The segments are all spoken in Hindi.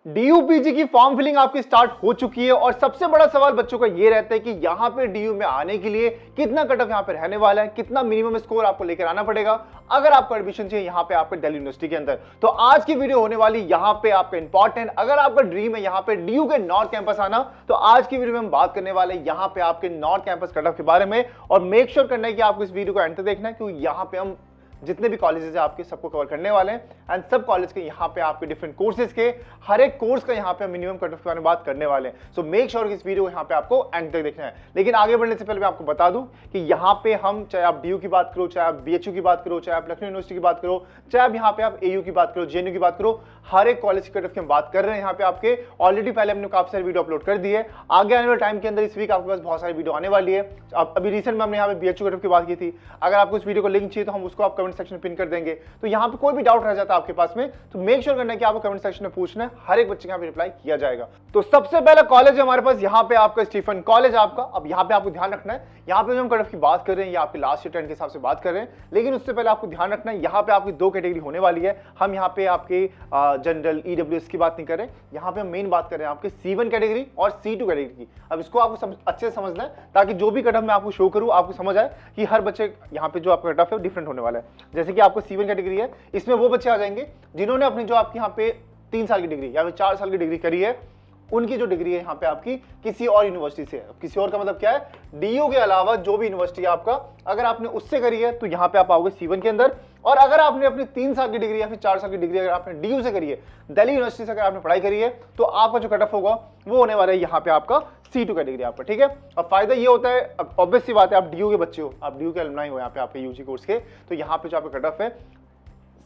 डीयूपीजी की फॉर्म फिलिंग आपकी स्टार्ट हो चुकी है और सबसे बड़ा सवाल बच्चों का ये रहता है कि यहाँ पे डीयू में आने के लिए कितना कट ऑफ यहाँ पे रहने वाला है, कितना मिनिमम स्कोर आपको लेकर आना पड़ेगा अगर आपको एडमिशन चाहिए यहाँ पे आपके दिल्ली यूनिवर्सिटी के अंदर। तो आज की वीडियो होने वाली यहाँ पे आपका इंपॉर्टेंट, अगर आपका ड्रीम है यहाँ पे डीयू के नॉर्थ कैंपस आना, तो आज की वीडियो में हम बात करने वाले यहाँ पे आपके नॉर्थ कैंपस कट ऑफ के बारे में। और मेक श्योर करना है कि आपको इस वीडियो को एंड तक देखना है, क्योंकि यहाँ पे हम जितने भी कॉलेजेस है आपके सबको कवर करने वाले हैं एंड सब कॉलेज के यहाँ पे आपके डिफरेंट कोर्सेज के हर एक कोर्स का यहाँ पे मिनिमम कट ऑफ के बारे में बात करने वाले हैं। सो मेक श्योर कि इस वीडियो को यहाँ पे आपको एंड तक देखना है। लेकिन आगे बढ़ने से पहले मैं आपको बता दूं कि यहाँ पे हम, चाहे आप डीयू की बात करो, चाहे आप बीएचयू की बात करो, चाहे आप लखनऊ यूनिवर्सिटी की बात करो, चाहे आप यहाँ पे आप एयू की बात करो, जेएनयू की बात करो, हर एक कॉलेज की कट ऑफ की हम बात कर रहे हैं यहाँ पे आपके। ऑलरेडी पहले हमने काफी सारी वीडियो अपलोड कर दी है, आगे आने वाले टाइम के अंदर इस वीक आपके पास बहुत सारी वीडियो आने वाली है। अभी रिसेंट में हमने यहाँ पे बीएचयू कट ऑफ की बात की थी, अगर आपको इस वीडियो को लिंक चाहिए तो हम उसको आप कमेंट सेक्शन में पिन कर देंगे। तो यहाँ पे कोई भी डाउट रह जाता है आपके पास में तो मेक श्योर करना है कि आपको कमेंट सेक्शन में पूछना है, हर एक बच्चे का यहाँ पे रिप्लाई किया जाएगा। तो सबसे पहला कॉलेज है हमारे पास यहाँ पे आपका स्टीफन कॉलेज आपका। अब यहाँ पे आपको ध्यान रखना है, यहाँ पे जो हम कट ऑफ की बात कर रहे हैं ये आपके लास्ट ईयर 10 के हिसाब से बात कर रहे हैं, लेकिन उससे पहले आपको ध्यान रखना है यहाँ पे आपकी दो कैटेगरी होने वाली है। हम यहाँ पे आपके जनरल ईडब्ल्यूएस की बात नहीं कर रहे, यहाँ पे हम मेन बात कर रहे हैं आपके C1 कैटेगरी और C2 कैटेगरी की। अब इसको आपको अच्छे से समझना है ताकि जो भी कट ऑफ मैं आपको शो करूँ आपको समझ आए कि हर बच्चे यहाँ पे जो आपका कट ऑफ है डिफरेंट होने वाला है। जैसे कि आपको C1 कैटेगरी है, इसमें वो बच्चे आ जाएंगे जिन्होंने अपनी जो आपके यहाँ पे 3 साल की डिग्री या फिर 4 साल की डिग्री करी है, उनकी जो डिग्री है यहाँ पे आपकी किसी और यूनिवर्सिटी से है। किसी और का मतलब क्या है, डीयू के अलावा जो भी यूनिवर्सिटी है आपका, अगर आपने उससे करी है तो यहाँ पे आप आओगे C1 के अंदर। और अगर आपने अपनी 3 साल की डिग्री या फिर 4 साल की डिग्री अगर आपने डीयू से करी है, दिल्ली यूनिवर्सिटी से अगर आपने पढ़ाई करी है, तो आपका जो कट ऑफ होगा वो होने वाला है यहाँ पे आपका C2 कैटेगरी आपका। ठीक है, अब फायदा ये होता है, अब ऑब्वियस सी बात है, आप डीयू के बच्चे हो, आप डीयू के अलुमनाई हो यहाँ पे आपके यूजी कोर्स के, तो यहाँ पे जो आपका कट ऑफ है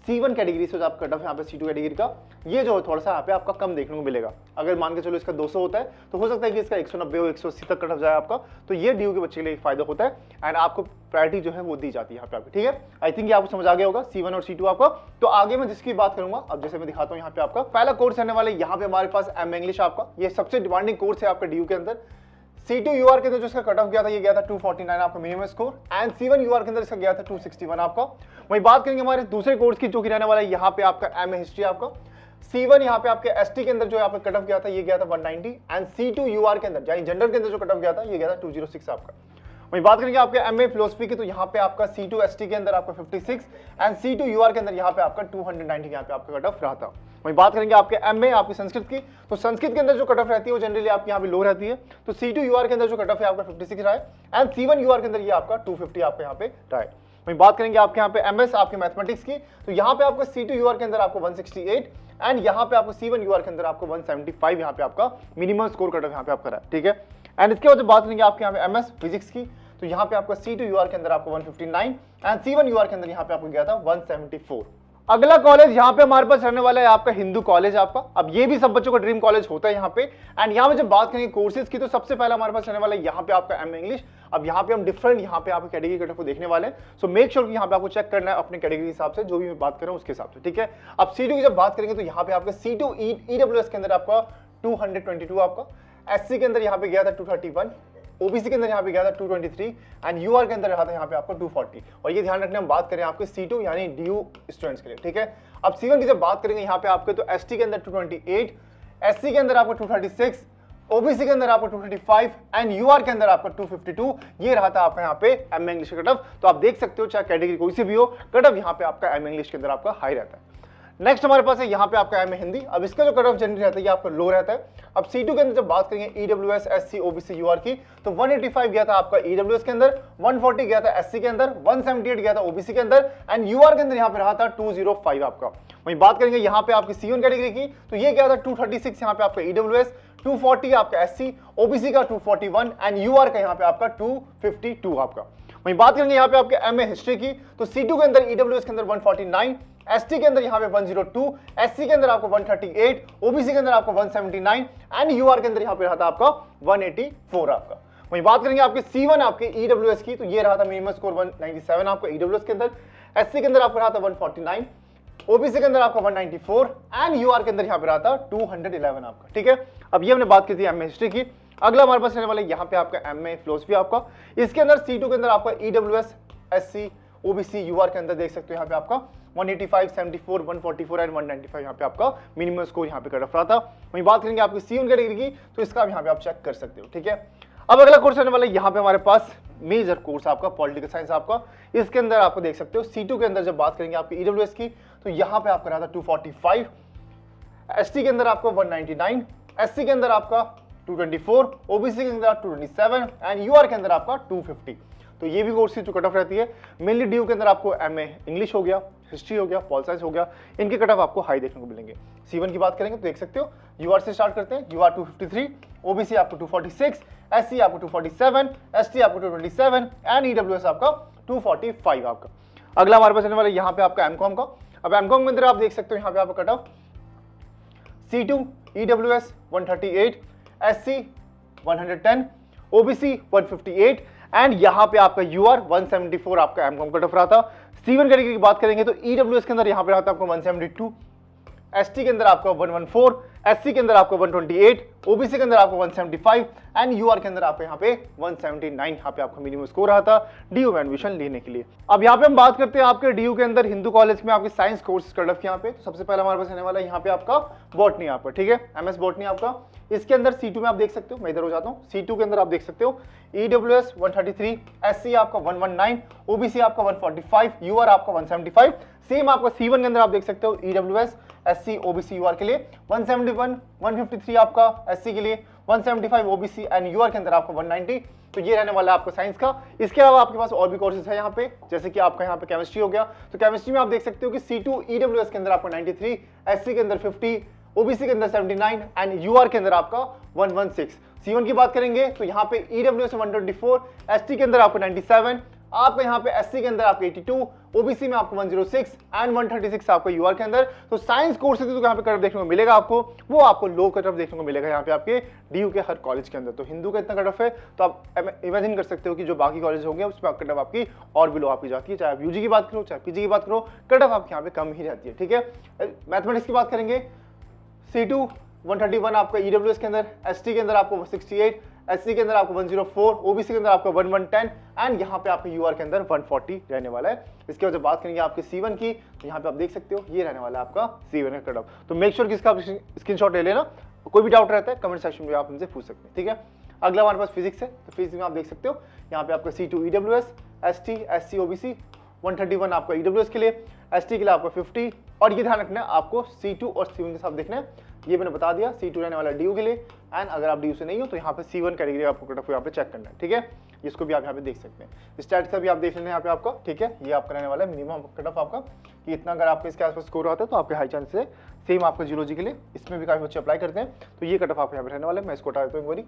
C1 कैटेगरी से जो आपका कट ऑफ यहाँ पे C2 कैटेगरी का, ये जो थोड़ा सा यहाँ पे आपका कम देखने को मिलेगा। अगर मान के चलो इसका 200 होता है तो हो सकता है कि इसका 190 हो 180 तक कट ऑफ जाए आपका। तो ये डीयू के बच्चे के लिए फायदा होता है एंड आपको प्रायोरिटी जो है वो दी जाती है यहाँ पे आपको। ठीक है, आई थिंक ये आपको समझ आ गया होगा C1 और C2 आपका। तो आगे मैं जिसकी बात करूंगा, अब जैसे मैं दिखाता हूँ यहाँ पे आपका पहला कोर्स रहने वाला है यहाँ पे हमारे पास एम इंग्लिश आपका। ये सबसे डिमांडिंग कोर्स है आपके डीयू के अंदर। C2 UR के अंदर जो इसका कट ऑफ गया था, ये गया था 249 आपका minimum score, and C1 UR के अंदर इसका गया था 261 आपका। वही बात करेंगे हमारे दूसरे कोर्स की जो कि रहने वाला है यहाँ पे आपका एमए हिस्ट्री आपका। C1 यहाँ पे आपके एसटी के अंदर जो यहाँ पे कट ऑफ गया था, ये गया था 190, एंड C2 UR के अंदर यानी जनरल के अंदर जो कट ऑफ गया था, ये गया था 206 आपका। वही बात करेंगे आपके एमए फिलोसफी की, तो यहाँ पे आपका C2 एसटी के अंदर आपका 56 एंड C2 UR के अंदर यहाँ पे आपका 290 यहाँ पे आपका कट ऑफ रहा था। वही बात करेंगे आपके एमए आपकी संस्कृत की, तो संस्कृत के अंदर जो कट ऑफ रहती है वो जनरली आपकी यहाँ पे लो रहती है। तो C2 UR के अंदर जो कट ऑफ है आपका 56 रहा है एंड C1 UR के अंदर ये आपका 250 आपका यहाँ पे रहा है। वही बात करेंगे आपके यहाँ पे एमएस आपके मैथमेटिक्स की, तो यहाँ पे आपका C2 UR के अंदर आपको 168 एंड यहाँ पे आपको C1 UR के अंदर आपको 175 यहाँ पे आपका मिनिमम स्कोर कट ऑफ यहाँ पे आपका रहा है। ठीक है, एंड इसके बाद बात करेंगे आपके यहाँ पे एमएस फिजिक्स की, तो यहाँ पे आपका C2 UR के अंदर आपको 159 एंड C1 UR के अंदर यहाँ पे आपको गया था 174। अगला कॉलेज यहाँ पे हमारे पास रहने वाला है आपका हिंदू कॉलेज आपका। अब ये भी सब बच्चों का ड्रीम कॉलेज होता है यहाँ पे। एंड यहाँ पे जब बात करेंगे कोर्सेज की, तो सबसे पहला हमारे पास रहने वाला है यहाँ पे आपका एम इंग्लिश। अब यहाँ पे हम डिफरेंट यहाँ पे आपके कैटेगरी कट ऑफ को देखने वाले हैं। सो मेक श्योर कि यहाँ पे आपको चेक करना है अपने कैटेगरी के हिसाब से, जो भी मैं बात कर रहा हूँ उसके हिसाब से। ठीक है, अब C2 की जब बात करेंगे तो यहाँ पे आपका C2 EWS के अंदर आपका 222 आपका, SC के अंदर यहाँ पे गया था 231, ओबीसी के अंदर यहाँ पे गया था 223 एंड यूआर के अंदर रहा था यहाँ पे आपको 240। और ये ध्यान रखना, हम बात करें आपके C2 यानी डीयू स्टूडेंट्स के लिए। ठीक है, अब C1 की जब बात करेंगे यहाँ पे आपके, तो एसटी के अंदर 228, एससी के अंदर आपको 236, ओबीसी के अंदर आपको 235 एंड यूआर के अंदर आपका 252, ये रहा था आपका यहाँ पे एम इंग्लिश कट ऑफ। तो आप देख सकते हो चाहे कैटेगरी कोई सी भी हो, कट ऑफ यहाँ पे आपका एम इंग्लिश के अंदर आपका हाई रहता है। नेक्स्ट हमारे पास है यहाँ पे आपका एम हिंदी। अब इसका जो कट ऑफ जनरली रहता है ये आपका लो रहता है। अब C2 के अंदर जब बात करेंगे ईडब्ल्यूएस एससी ओबीसी यूआर की, तो 185 गया था आपका ईडब्ल्यूएस के अंदर, 140 गया था एससी के अंदर, 178 गया था ओबीसी के अंदर एंड यूआर के अंदर यहाँ पे रहा था 205 आपका। वहीं बात करेंगे यहाँ पे आपकी C1 कैटेगरी की, तो ये गया था 236 यहाँ पे आपका ईडब्ल्यूएस, 240 आपका एससी, ओबीसी का 241 एंड यूआर का यहाँ पे आपका 252 आपका। वहीं बात करेंगे यहाँ पे आपके एमए हिस्ट्री की, तो C2 के अंदर ईडब्ल्यूएस के अंदर 149, एसटी के अंदर यहाँ पे 102, एससी के अंदर आपको 138, ओबीसी के अंदर आपको 179 एंड यूआर के अंदर यहाँ पे रहा था आपका 184 आपका। वहीं बात करेंगे आपके C1 आपके ईडब्ल्यूएस की, तो ये रहा था मिनिमम स्कोर 197 आपका ईडब्ल्यूएस के अंदर, एससी के अंदर आपको रहा था 149, ओबीसी के अंदर आपका 194 एंड यूआर के अंदर यहाँ पे रहा था 211 आपका। ठीक है, अब ये हमने बात की थी एमए हिस्ट्री की। अगला हमारे पास रहने वाला यहाँ पे आपका एमए फिलोसफी आपका। इसके अंदर C2 के अंदर आपका ईडब्ल्यूएस एससी ओबीसी यूआर के अंदर देख सकते हो यहाँ पे आपका 185, 74, 144 एंड 195 यहाँ पे आपका मिनिमम स्कोर यहाँ पे कट ऑफ रहा था। वहीं बात करेंगे आपकी C1 कैटेगरी की, तो इसका भी यहाँ पे आप चेक कर सकते हो, ठीक है। अब अगला कोर्स रहने वाला है यहाँ पे हमारे पास मेजर कोर्स आपका पॉलिटिकल साइंस आपका। इसके अंदर आपको देख सकते हो C2 के अंदर जब बात करेंगे आपकी EWS की, तो यहाँ पे आपका रहा था 245, ST के अंदर आपका 199, SC के अंदर आपका 224, OBC के अंदर 227 एंड UR के अंदर आपका 250। तो ये भी कोर्स की जो कट ऑफ रहती है, मेनली DU के अंदर आपको MA इंग्लिश हो गया, हिस्ट्री हो गया, पॉल साइंस हो गया, इनके कट ऑफ आपको हाई देखने को मिलेंगे। C1 की बात करेंगे तो देख सकते हो UR से स्टार्ट करते हैं, UR 253, OBC आपको 246, SC आपको 247, ST आपको 227 एंड EWS आपका 245 आपका। अगला हमारे पास रहने वाला यहाँ पे आपका MCOM का। अब MCOM के अंदर आप देख सकते हो यहाँ पे आपका cut off C2 EWS 138, SC 110, OBC 158 and यहाँ पे आपका UR 174 आपका MCOM कट ऑफ रहा था। C1 कैटेगरी की बात करेंगे तो EWS के अंदर यहाँ पे रहा था आपको 172, ST के अंदर आपका 114, SC के अंदर आपको 128, OBC के अंदर आपको 175 एंड UR के अंदर आपको यहाँ पे 179 यहाँ पे आपका मिनिमम स्कोर रहा था DU में एडमिशन लेने के लिए। अब यहाँ पे हम बात करते हैं आपके DU के अंदर हिंदू कॉलेज में आपके साइंस कोर्स कट ऑफ यहाँ पे। तो सबसे पहले हमारे पास रहने वाला है यहाँ पे आपका बॉटनी यहाँ पर, ठीक है, MS बॉटनी आपका। इसके अंदर C2 में आप देख सकते हो, मैं इधर हो जाता हूँ, C2 के अंदर आप देख सकते हो EWS 133, SC आपका 119, OBC आपका 145, UR आपका 175। सेम आपका C1 के अंदर आप देख सकते हो EWS SC OBC UR के लिए 171, 153 आपका SC के लिए, 175 OBC एंड UR के अंदर आपको 190। तो ये रहने वाला है आपका साइंस का। इसके अलावा आपके पास और भी कोर्सेज है यहाँ पे, जैसे कि आपका यहाँ पे केमिस्ट्री हो गया। तो केमिस्ट्री में आप देख सकते हो कि C2 EWS के अंदर आपको 93, SC के अंदर 50, OBC के अंदर 79 एंड UR के अंदर आपका 116। C1 की बात करेंगे तो यहाँ पे EWS 124, ST के अंदर आपको 97, आपका यहाँ पे SC के अंदर आपको 82, OBC में आपको 106 एंड 136 आपको UR के अंदर। तो साइंस कोर्सेज तो यहाँ पे कट ऑफ देखने को मिलेगा आपको, वो आपको लो कट ऑफ देखने को मिलेगा यहाँ पे आपके DU के हर कॉलेज के अंदर। तो हिंदू का इतना कट ऑफ है, तो आप इमेजिन कर सकते हो कि जो बाकी कॉलेज होंगे उसमें कट ऑफ आपकी और भी लो आपकी जाती है। चाहे आप UG की बात करो, चाहे PG की बात करो, कट ऑफ आपके यहाँ पे कम ही रहती है, ठीक है। मैथमेटिक्स की बात करेंगे, C2 131 आपका EWS के अंदर, ST के अंदर आपको 68, SC के अंदर आपको 104, OBC के अंदर आपको 1110 एंड यहाँ पे आपके UR के अंदर 140 रहने वाला है। इसके बाद जब बात करेंगे आपके C1 की, तो यहाँ पे आप देख सकते हो ये रहने वाला है आपका C1 का कट ऑफ। तो मेक श्योर कि इसका स्क्रीनशॉट ले लेना, कोई भी डाउट रहता है कमेंट सेक्शन में आप हमसे पूछ सकते हैं, ठीक है। अगला हमारे पास फिजिक्स है। तो फिजिक्स में आप देख सकते हो यहाँ पे आपका C2 EWS, ST SC OBC 131 आपका EWS के लिए, ST के लिए आपको 50 और ये ध्यान रखना है आपको C2 और C1 के साथ देखना है। ये मैंने बता दिया, C2 रहने वाला DU के लिए एंड अगर आप DU से नहीं हो तो यहाँ पे C1 कैटेगरी आपको कट ऑफ यहाँ पे चेक करना है, ठीक है। इसको भी आप यहाँ पे देख सकते हैं। स्टैट्स का भी आप देख लेना है यहाँ पे आपका, ठीक है। ये आपका रहने वाला है मिनिमम कट ऑफ आपका कि इतना अगर आपके इसके आसपास स्कोर आता है तो आपके हाई चांस है। सेम आपका जियोलॉजी के लिए इसमें भी काफी बच्चे अप्लाई करते हैं, तो ये कट ऑफ आपको यहाँ पे रहने वाला है। मैं इसको हटा देता हूँ एक बारी,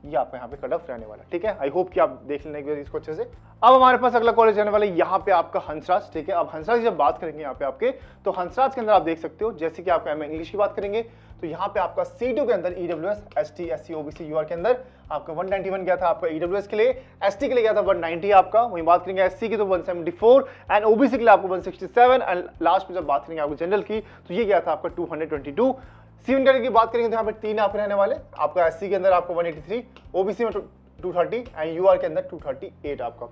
ये आपका यहाँ पे कट ऑफ रहने वाला है, ठीक है। आई होप कि आप देख लेने के इसको अच्छे से। अब हमारे पास अगला कॉलेज रहने वाला है यहाँ पे आपका हंसराज, ठीक है। अब हंसराज की जब बात करेंगे यहाँ पे आपके, तो हंसराज के अंदर आप देख सकते हो, जैसे कि आपका MA इंग्लिश की बात करेंगे तो यहाँ पे आपका C2 के अंदर EWS ST SC OBC UR के अंदर आपका 191 गया था आपका EWS के लिए, ST के लिए गया था 190 आपका। वहीं बात करेंगे SC की तो 174 एंड OBC के लिए आपको 167 एंड लास्ट में जब बात करेंगे आपको जनरल की तो ये गया था आपका 222। C1 कैटेगरी की बात करेंगे तो यहाँ पे 3 आपके रहने वाले, आपका SC के अंदर आपको 183, OBC में 230 एंड UR के अंदर 238 आपका।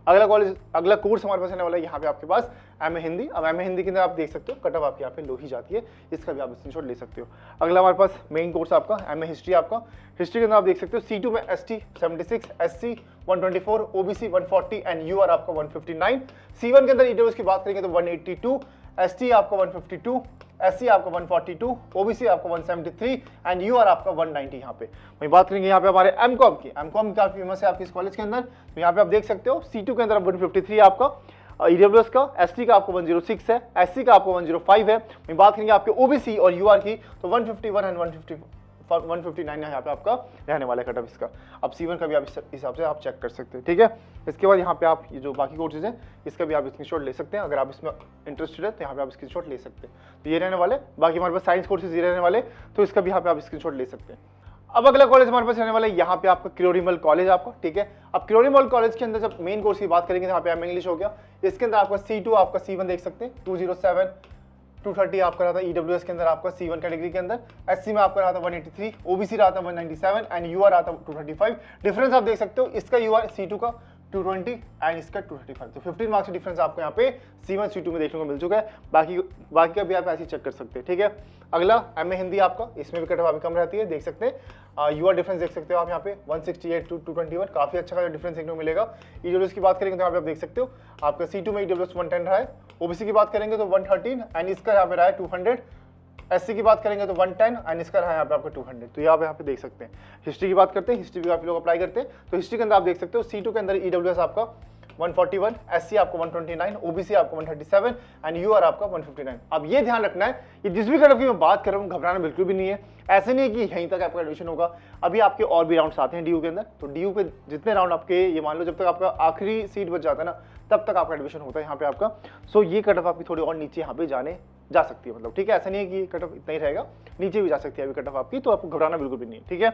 अगला कोर्स हमारे पास रहने वाला है यहाँ पे आपके पास MA हिंदी। अब MA हिंदी के अंदर आप देख सकते हो कट ऑफ आपके यहाँ पे लो ही जाती है, इसका भी आप स्क्रीनशॉट ले सकते हो। अगला हमारे पास मेन कोर्स आपका MA हिस्ट्री आपका। हिस्ट्री के अंदर आप देख सकते हो C2 में ST 76, SC 124, OBC 140 and UR आपका 159। C1 के अंदर EWS की बात करेंगे तो 182, ST आपका 152, SC आपका 142, OBC आपका 173 एंड UR आपका 190 यहाँ पे। वहीं बात करेंगे यहाँ पे हमारे MCOM की, MCOM काफी फेमस है आपके इस कॉलेज के अंदर। तो यहाँ पे आप देख सकते हो C2 के अंदर 153 आपका EWS का, ST का आपको 106 है, SC का आपको 105 है। वहीं बात करेंगे आपके OBC और UR की तो 151 एंड 159 यहाँ पे आपका रहने वाला है कट ऑफ इसका। अब C1 का भी आप इस हिसाब से आप चेक कर सकते हैं, ठीक है। इसके बाद यहाँ पे आप ये जो बाकी कोर्सेज हैं इसका भी आप स्क्रीनशॉट ले सकते हैं, अगर आप इसमें इंटरेस्टेड है तो यहाँ पे आप स्क्रीनशॉट ले सकते हैं। तो ये रहने वाले, बाकी हमारे पास साइंस कोर्सेज ये रहने वाले, तो इसका भी यहाँ पे आप स्क्रीनशॉट ले सकते हैं। अब अगला कॉलेज हमारे पास रहने वाला है यहाँ पे आपका क्लोरीमल कॉलेज आपका, ठीक है। अब क्लोरीमल कॉलेज के अंदर जब मेन कोर्स की बात करेंगे तो यहाँ पे MA इंग्लिश हो गया। इसके अंदर आपका C2 आपका C1 देख सकते हैं 207, 230 आपका रहा था EWS के अंदर आपका C1 कैटेगरी के अंदर, SC में आपका रहा था 183, OBC रहा था 197 एंड UR रहा था 235। डिफरेंस आप देख सकते हो, इसका UR C2 का 220 एंड इसका 235। तो 15 मार्क्स का डिफरेंस आपको यहाँ पे C1 C2 में देखने को मिल चुका है। बाकी का भी आप ऐसे चेक कर सकते हैं, ठीक है। अगला MA हिंदी आपका, इसमें भी कट ऑफ अभी कम रहती है, देख सकते हैं। यूआर डिफरेंस देख सकते हो आप यहाँ पे 168 टू 221, काफी अच्छा का डिफरेंस देखने को मिलेगा। ईडब्ल्यूएस की बात करेंगे तो यहाँ पे आप देख सकते हो आपका C2 में ईडब्ल्यूएस 110 रहा है। ओबीसी की बात करेंगे तो 113 एंड इसका यहाँ पे रहा है 200। एससी की बात करेंगे तो 110 एंड इसका रहा है यहाँ पे आपका 200। तो यहाँ पे देख सकते हैं। हिस्ट्री की बात करते हैं, हिस्ट्री भी काफी लोग अप्लाई करते हैं। तो हिस्ट्री के अंदर आप देख सकते हो C2 के अंदर ईडब्ल्यूएस आपका 141, एससी आपको 129, ओबीसी आपको 137 एंड यूआर आपका 159। अब ये ध्यान रखना है, ये जिस भी कट ऑफ की मैं बात कर रहा हूँ घबराना बिल्कुल भी नहीं है। ऐसे नहीं है कि यहीं तक आपका एडमिशन होगा, अभी आपके और भी राउंड्स आते हैं डीयू के अंदर। तो डीयू पे जितने राउंड आपके, ये मान लो जब तक आपका आखिरी सीट बच जाता है ना, तब तक आपका एडमिशन होता है यहाँ पे आपका। सो ये कट ऑफ आपकी थोड़ी और नीचे यहाँ पे जाने जा सकती है, मतलब ठीक है। ऐसा नहीं है कि कट ऑफ इतना ही रहेगा, नीचे भी जा सकती है अभी कट ऑफ आपकी, तो आपको घबराना बिल्कुल भी नहीं है, ठीक है।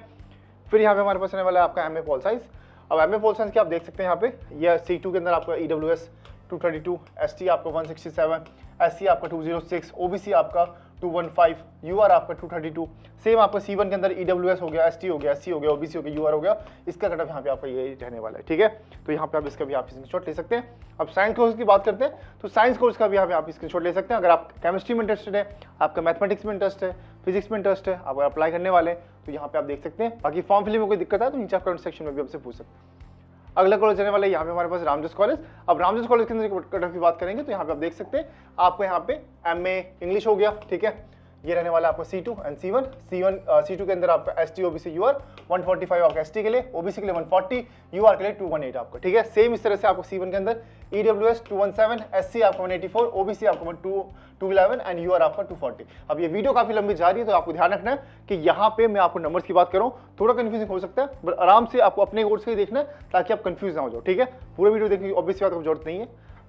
फिर यहाँ पे हमारे पास रहने वाला है आपका एमए पॉल साइंस। अब एमए पॉल साइंस की आप देख सकते हैं यहाँ पे, यह C2 के अंदर आपका ईडब्ल्यूएस 232, एसटी आपका 167, एससी आपका 206, ओबीसी आपका 215, यूआर आपका 232। सेम आपका C1 के अंदर ईडब्ल्यूएस हो गया, एसटी हो गया, एससी हो गया, ओबीसी हो गया, यूआर हो गया। इसका कट ऑफ यहाँ पे आपका ये रहने वाला है, ठीक है। तो यहाँ पे आप इसका भी आप स्क्रीनशॉट ले सकते हैं। अब साइंस कोर्स की बात करते हैं तो साइंस कोर्स का भी यहाँ पे आप स्क्रीनशॉट ले सकते हैं। अगर आप केमिस्ट्री में इंटरेस्टेड है, आपका मैथमेटिक्स में इंटरेस्ट है, फिजिक्स में इंटरेस्ट है, आप अप्लाई करने वाले हैं, तो यहाँ पे आप देख सकते हैं। बाकी फॉर्म फिलिंग में कोई दिक्कत है तो नीचे आप कमेंट सेक्शन में भी आपसे पूछ सकते हैं। अगला कॉलेज रहने वाला है यहाँ पे हमारे पास रामजोस कॉलेज। अब रामजोस कॉलेज के अंदर कट ऑफ की बात करेंगे तो यहाँ पे आप देख सकते हैं आपको यहाँ पे एमए इंग्लिश हो गया, ठीक है। ये रहने वाला आपका C2 एंड C2 के अंदर आपका एसटी ओबीसी यूआर 145 आपका एसटी के लिए, ओबीसी के लिए 140, यूआर के लिए 218 आपका, ठीक है। सेम इस तरह से आपको C1 के अंदर ईडब्ल्यूएस 217, एससी आपका 184, ओबीसी आपका 211 एंड यूआर आपका 240। अब ये वीडियो काफी लंबी जा रही है तो आपको ध्यान रखना है कि यहाँ पे मैं आपको नंबर्स की बात कर रहा हूँ, थोड़ा कंफ्यूजिंग हो सकता है, बट आराम से आपको अपने कोर्स का ही देखना है ताकि आप कंफ्यूज ना हो जाओ, ठीक है। पूरा वीडियो देखने की ऑब्वियस बात जरूरत नहीं है,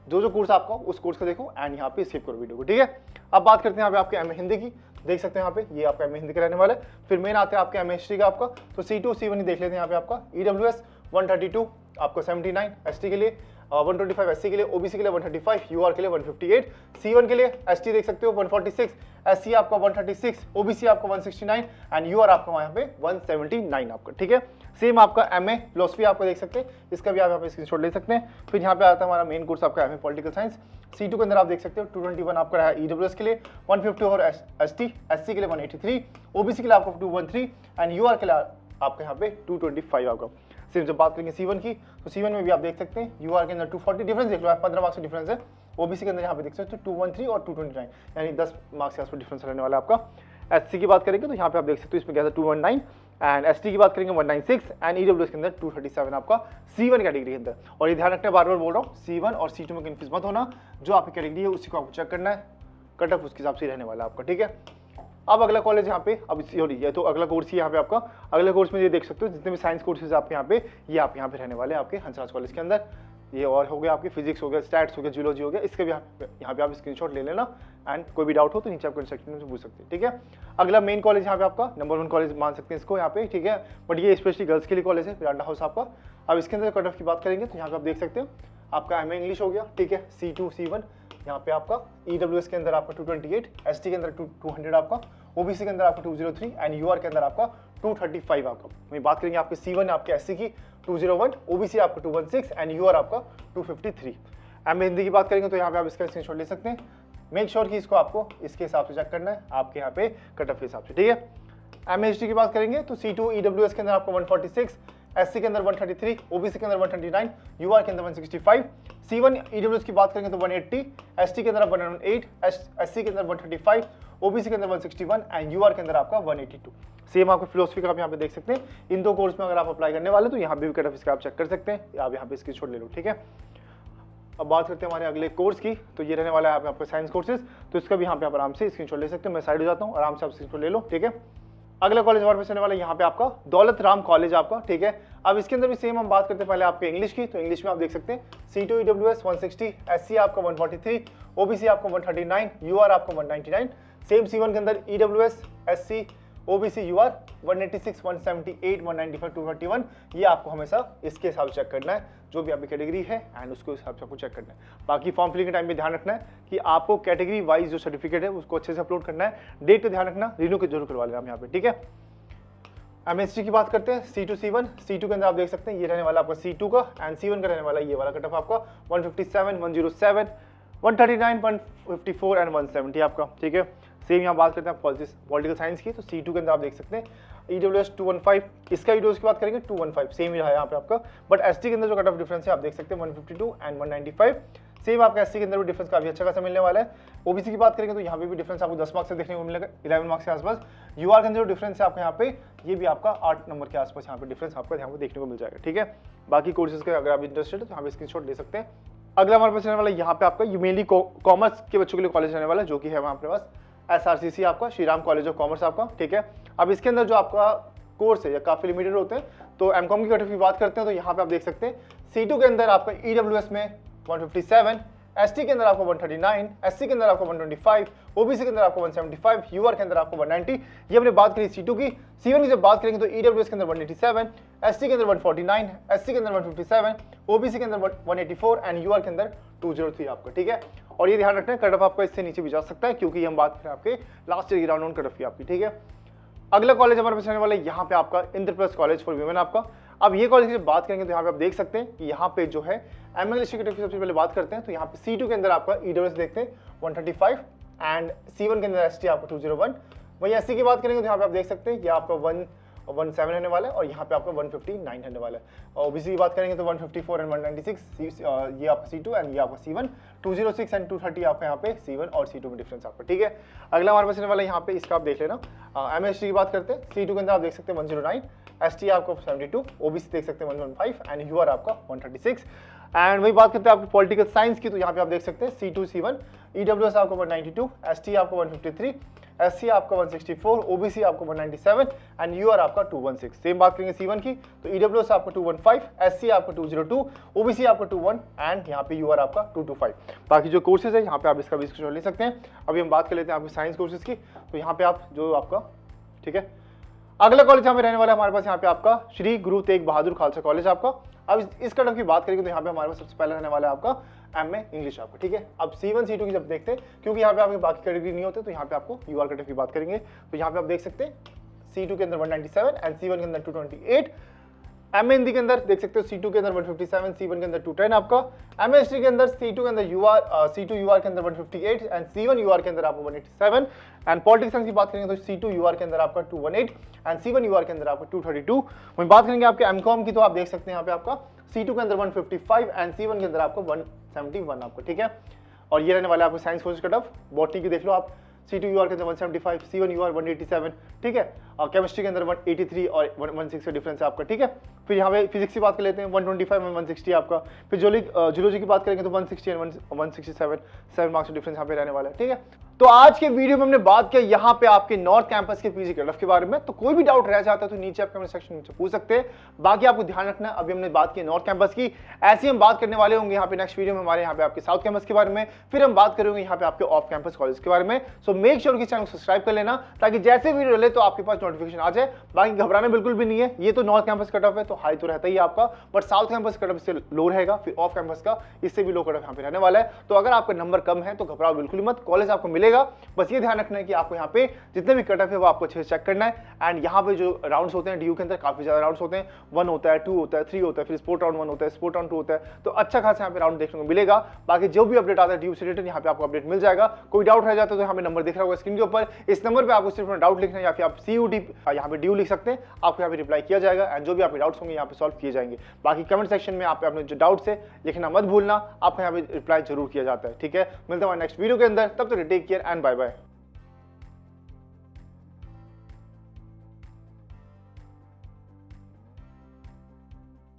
जो कोर्स आपका उस कोर्स का देखो एंड यहाँ पे स्किप करो वीडियो को, ठीक है। अब बात करते हैं यहाँ पे आपके एमए हिंदी की, देख सकते हैं यहाँ पे ये आपका एमए हिंदी का रहने वाला है। फिर मेन आते हैं आपके एमए हिस्ट्री का आपका, तो C2 C1 ही देख लेते हैं यहाँ पे आपका ईडब्ल्यूएस 132 आपको 79 एसटी के लिए, 125 एससी के लिए, ओबीसी के लिए 135, यूआर के लिए 158, C1 के लिए एसटी देख सकते हो 146, एससी आपका 136, ओबीसी आपका 169 एंड यूआर आपका यहाँ पे 179 आपका, ठीक है। सेम आपका एमए फिलॉसफी आपको देख सकते हैं, इसका भी आप यहाँ पे स्क्रीनशॉट ले सकते हैं। फिर यहाँ पे आता है हमारा मेन कोर्स आपका एमए पॉलिटिकल साइंस। C2 के अंदर आप देख सकते हो 221 आपका रहा है ईडब्ल्यूएस के लिए, 150 और एसटी, एससी के लिए 183, ओबीसी के लिए आपको 213 एंड यूआर के लिए आपके यहाँ पे 225 आपका। सिर्फ जब बात करेंगे C1 की तो C1 में भी आप देख सकते हैं यूआर के अंदर 240 डिफरेंस देख लो, 15 मार्क्स का डिफरेंस है। ओबीसी के अंदर यहाँ पे देख सकते हो 213 और 229 यानी 10 मार्क्स के आसपास डिफरेंस रहने वाला है आपका। एससी की बात करेंगे तो यहाँ पे आप देख सकते हो इसमें क्या था 219 एंड एसटी की बात करेंगे 196 एंड ईडब्ल्यूएस के अंदर 237 आपका C1 कैटेगरी के अंदर। और ये ध्यान रखना, बार बार बोल रहा हूँ, C1 और C2 में कंफ्यूज मत होना, जो आपकी कैटेगरी है उसी को आपको चेक करना है, कट ऑफ उसके हिसाब से रहने वाला है आपका, ठीक है। अब अगला कॉलेज यहाँ पे, अब ये तो अगला कोर्स ही यहाँ पे आपका, अगले कोर्स में ये देख सकते हो जितने भी साइंस कोर्सेज आपके यहाँ पे, ये आप यहाँ पे रहने वाले हैं आपके हंसराज कॉलेज के अंदर। ये और हो गया आपकी फिजिक्स हो गया, स्टैट्स हो गया, जियोलॉजी हो गया, इसके भी यहाँ पे आप स्क्रीनशॉट ले लेना एंड कोई भी डाउट हो तो नीचे आप कमेंट सेक्शन में पूछ सकते हैं, ठीक है। अगला मेन कॉलेज यहाँ पे आपका नंबर 1 कॉलेज मान सकते हैं इसको यहाँ पे, ठीक है, बट ये स्पेशली गर्ल्स के लिए कॉलेज है, मिरांडा हाउस आपका। अब इसके अंदर कट ऑफ की बात करेंगे तो यहाँ पे आप देख सकते हो आपका एमए इंग्लिश हो गया, ठीक है। C2 C1 यहाँ पे आपका ईडब्ल्यूएस के अंदर आपका 228, एसटी के अंदर 200 आपका, ओबीसी के अंदर आपका 203 एंड यूआर के अंदर आपका 235 आपका। वही बात करेंगे आपके C1 आपके एससी की 201, ओबीसी आपका 216 एंड यूआर आपका 253। एमए हिंदी की बात करेंगे तो यहाँ पे आप इसका स्क्रीनशॉट ले सकते हैं। मेक श्योर कि इसको आपको इसके हिसाब से चेक करना है आपके यहाँ पे कट ऑफ के हिसाब से, ठीक है। एमए हिस्ट्री की बात करेंगे तो C2 ईडब्ल्यूएस के अंदर आपका 146, एससी के अंदर 133, ओबीसी के अंदर 129, यूआर के अंदर 165, C1 ईडब्ल्यूएस की बात करेंगे तो 180, एसटी के अंदर 108, एससी के अंदर 135, ओबीसी के अंदर 161 एंड यूआर के अंदर आपका 182। सेम आपको फिलोसफी का आप यहाँ पे देख सकते हैं। इन दो कोर्स में अगर आप अप्लाई करने वाले तो यहाँ पे भी कट ऑफ इसका आप चेक कर सकते हैं, आप यहाँ पे स्क्रीनशॉट ले लो, ठीक है। अब बात करते हैं हमारे अगले कोर्स की, तो ये रहने वाला है आपका साइंस कोर्सेज, तो इसका भी यहाँ पे आप आराम से स्क्रीनशॉट ले सकते हैं। मैं साइड हो जाता हूँ, आराम से आप स्क्रीनशॉट ले लो, ठीक है। अगला कॉलेज हमारे पास रहने वाला है यहाँ पे आपका दौलत राम कॉलेज आपका, ठीक है। अब इसके अंदर भी सेम हम बात करते हैं पहले आपके इंग्लिश की, तो इंग्लिश में आप देख सकते हैं C2 ईडब्ल्यूएस 160, एससी आपका 143, ओबीसी आपका 139, यूआर आपका 199। सेम C1 के अंदर ईडब्ल्यूएस, एससी, ओबीसी, यूआर 186, 178, 195, 231, ये आपको हमेशा इसके हिसाब से चेक करना है, जो भी आपकी कैटेगरी है एंड उसको हिसाब से आपको चेक करना है। बाकी फॉर्म फिलिंग के टाइम में ध्यान रखना है कि आपको कैटेगरी वाइज जो सर्टिफिकेट है उसको अच्छे से अपलोड करना है, डेट पे ध्यान रखना, रिन्यू के जरूर करवा लेना आप यहाँ पे, ठीक है। एमएसटी की बात करते हैं, C2 C1, C2 के अंदर आप देख सकते हैं ये रहने वाला आपका C2 का, एंड C1 का रहने वाला ये वाला कट ऑफ आपका 157, 107, 139, 154 एंड 170 आपका, ठीक है। सेम यहाँ बात करते हैं पॉलिटिकल साइंस की, तो C2 के अंदर आप देख सकते हैं EWS 215, इसका EWS की बात करेंगे 215, सेम ही रहा है यहाँ पे आपका। बट एसटी के अंदर जो कट ऑफ डिफरेंस है आप देख सकते हैं 152 एंड 195, सेम आपका एसटी के अंदर भी डिफरेंस काफी अच्छा खासा मिलने वाला है। ओबीसी की बात करेंगे तो यहाँ पे भी डिफरेंस आपको 10 मार्क्स से देखने को मिलेगा, 11 मार्क्स के आसपास। यूआर के अंदर जो डिफरेंस है आपको यहाँ पे ये भी आपका 8 नंबर के आसपास यहाँ पे डिफरेंस आपको यहाँ पे देखने को मिल जाएगा, ठीक है। बाकी कोर्सेज के अगर आप इंटरेस्टेड है तो यहाँ पे स्क्रीनशॉट ले सकते हैं। अगला हमारे पास रहने वाला यहाँ पे आपका ये मेनली कॉमर्स के बच्चों के लिए कॉलेज रहने वाला है, जो कि है वहाँ पे पास SRCC आपका, Shri Ram college of commerce आपका, ठीक है। अब इसके अंदर जो आपका कोर्स है या काफी लिमिटेड होते हैं, तो एमकॉम की कट ऑफ की बात करते हैं तो यहाँ पे आप देख सकते हैं C2 के अंदर आपका EWS में 157, एसटी के अंदर आपको 139, एससी के अंदर आपको 125, ओबीसी के अंदर आपको 175, यूआर के अंदर आपको 190। ये हमने बात करी C2 की। C1 की जब बात करेंगे तो EWS के अंदर 187, एसटी के अंदर 149, एससी के अंदर 157, ओबीसी के अंदर 184 एंड यूआर के अंदर 203 आपका, ठीक है। और ये ध्यान रखना है कट ऑफ आपका इससे नीचे भी जा सकता है, क्योंकि हम बात करें आपके लास्ट ईयर की राउंड कट ऑफ की आपकी, ठीक है। अगला कॉलेज हमारे पास रहने वाला है यहाँ पे आपका इंद्रप्रस्थ कॉलेज फॉर वुमेन आपका। अब ये कॉलेज की जब बात करेंगे तो यहाँ पे आप देख सकते हैं कि यहाँ पे जो है एमएल की सबसे पहले बात करते हैं तो यहाँ पे C2 के अंदर आपका EWS देखते हैं 135 एंड C1 के अंदर एसटी आपका 201। वहीं एससी की बात करेंगे तो यहाँ पे आप देख सकते हैं कि आपका 117 होने वाला है और यहाँ पे आपका 159 होने वाला है। और ओबीसी की बात करेंगे तो 154 एंड 196 ये आपका C2 एंड ये आपका C1, 206 एंड 230 आपका यहाँ पे C1 और C2 में डिफरेंस आपका, ठीक है। अगला हमारे पास रहने वाला है यहाँ पे, इसका आप देख लेना। एमएसटी की बात करते हैं, C2 के अंदर आप देख सकते हैं 109, एसटी आपको 72, ओबीसी देख सकते हैं 115 एंड यूआर आपका 136। एंड वही बात करते हैं आपकी पॉलिटिकल साइंस की, तो यहाँ पे आप देख सकते हैं C2 C1, EWS आपको 192, एसटी आपको 153, एससी आपका 164, ओबीसी आपको 197 एंड यूआर आपका 216। सेम बात करेंगे C1 की तो EWS आपको 215, एससी आपको 202, ओबीसी आपको 21 एंड यहाँ पे यूआर आपका 225। बाकी जो कोर्सेज है यहाँ पे आप इसका भी स्क्रीनशॉट ले सकते हैं। अभी हम बात कर लेते हैं आपके साइंस कोर्सेज की, तो यहाँ पे आप जो आपका, ठीक है। अगला कॉलेज यहाँ पे रहने वाला है हमारे पास यहाँ पे आपका श्री गुरु तेग बहादुर खालसा कॉलेज आपका। अब इस कट ऑफ की बात करेंगे तो यहाँ पे हमारे पास सबसे पहले रहने वाला है आपका एमए इंग्लिश आपका, ठीक है। अब C1 C2 की जब देखते हैं, क्योंकि यहाँ पे आपके बाकी कैटेगरी नहीं होते, तो यहाँ पे आपको यूआर कट ऑफ की बात करेंगे तो यहाँ पे आप देख सकते हैं C2 के अंदर 197 एंड C1 के अंदर 228। एमए हिंदी के अंदर देख सकते हो C2 के अंदर 157, C1 के अंदर 210 आपका। एमए हिस्ट्री के अंदर C2 के अंदर C2 यूआर के अंदर 158 एंड C1 यूआर के अंदर आपको 187। एंड पॉलिटिक्स साइंस की बात करेंगे तो C2 यूआर के अंदर आपका 218 एंड C1 यूआर के अंदर आपका 232। वहीं बात करेंगे आपके एमकॉम की तो आप देख सकते हैं यहाँ पे आपका C2 के अंदर 155 एंड C1 के अंदर आपको 171 आपको, ठीक है। और ये रहने वाला है आपको science course cut off. Botany की देख लो आप, C2 यूआर के अंदर 175, C1 यूआर 187, ठीक है। और केमिस्ट्री के अंदर 183 और 116 का डिफरेंस है आपका, ठीक है। फिर यहाँ पे फिजिक्स की बात कर लेते हैं 125 और 160 आपका। फिर जूलॉजी की बात करेंगे तो 160 एंड 167 7 मार्क्स का डिफरेंस यहाँ पे रहने वाला है, ठीक है। तो आज के वीडियो में हमने बात किया यहाँ पे आपके नॉर्थ कैंपस के पीजी कट ऑफ के बारे में। तो कोई भी डाउट रह जाता है तो नीचे आप कमेंट सेक्शन में पूछ सकते हैं। बाकी आपको ध्यान रखना, अभी हमने बात की नॉर्थ कैंपस की, ऐसी हम बात करने वाले होंगे यहाँ पे नेक्स्ट वीडियो में हमारे यहाँ पे आपके साउथ कैंपस के बारे में। फिर हम बात करेंगे यहाँ पे आपके ऑफ कैंपस कॉलेज के बारे में। सो मेक श्योर कि चैनल को सब्सक्राइब कर लेना, ताकि जैसे वीडियो डले तो आपके पास नोटिफिकेशन आ जाए। बाकी घबराना बिल्कुल भी नहीं है, ये तो नॉर्थ कैंपस कट ऑफ है तो हाई तो रहता ही आपका, but south campus cut off इससे लो रहेगा। फिर ऑफ कैंपस का इससे भी लो कट ऑफ यहाँ पे रहने वाला है। तो अगर आपका नंबर कम है तो घबराओ बिल्कुल मत, कॉलेज आपको मिलेगा। बस ये ध्यान रखना है कि आपको यहाँ पे जितने भी कट ऑफ है वो आपको अच्छे से चेक करना है। एंड यहाँ पे जो राउंड्स होते हैं डीयू के अंदर काफी ज्यादा राउंड्स होते हैं, 1 होता है, 2 होता है, 3 होता है, फिर स्पोर्ट राउंड 1 होता है, स्पोर्ट राउंड 2 होता है। तो अच्छा खासा यहाँ पे राउंड देखने को मिलेगा। बाकी जो भी अपडेट आता है डीयू से रिलेटेड यहाँ पे आपको अपडेट मिल जाएगा। कोई डाउट रह जाता है तो यहाँ पे नंबर दिख रहा होगा स्क्रीन के ऊपर, इस नंबर पे आपको सिर्फ डाउट लिखना है या फिर आप CUT यहाँ पे डीयू लिख सकते हैं, आपको यहाँ पे रिप्लाई किया जाएगा एंड जो भी आपके डाउट्स होंगे यहाँ पे सॉल्व किए जाएंगे। बाकी कमेंट सेक्शन में आप अपने जो डाउट्स है लिखना मत भूलना, आपको यहाँ पे रिप्लाई जरूर किया जाता है, ठीक है। मिलते हैं नेक्स्ट वीडियो के अंदर, तब तक take care and bye bye.